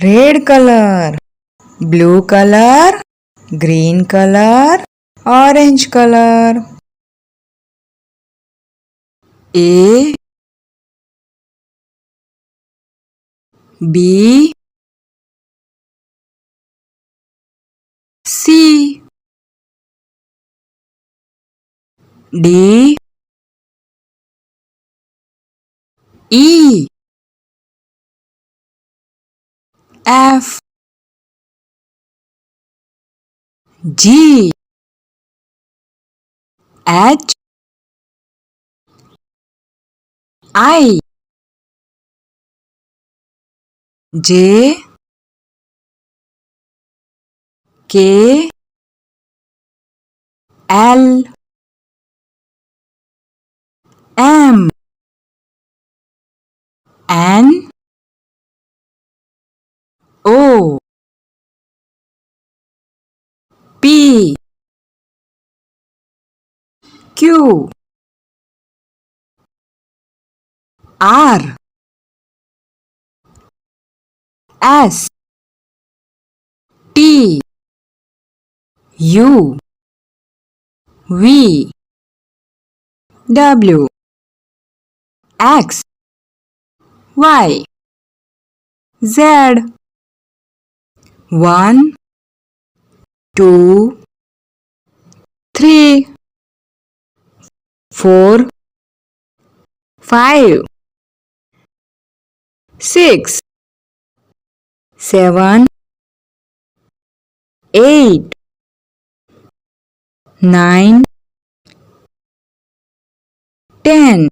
red color, blue color, green color, orange color. A, B, C, D, E, F, G, H, I, J, K, L, M, N, O, P, Q, R, S, T, U, V, W, X, Y, Z. 1, 2, 3, 4, 5, 6, 7, 8, 9, 10,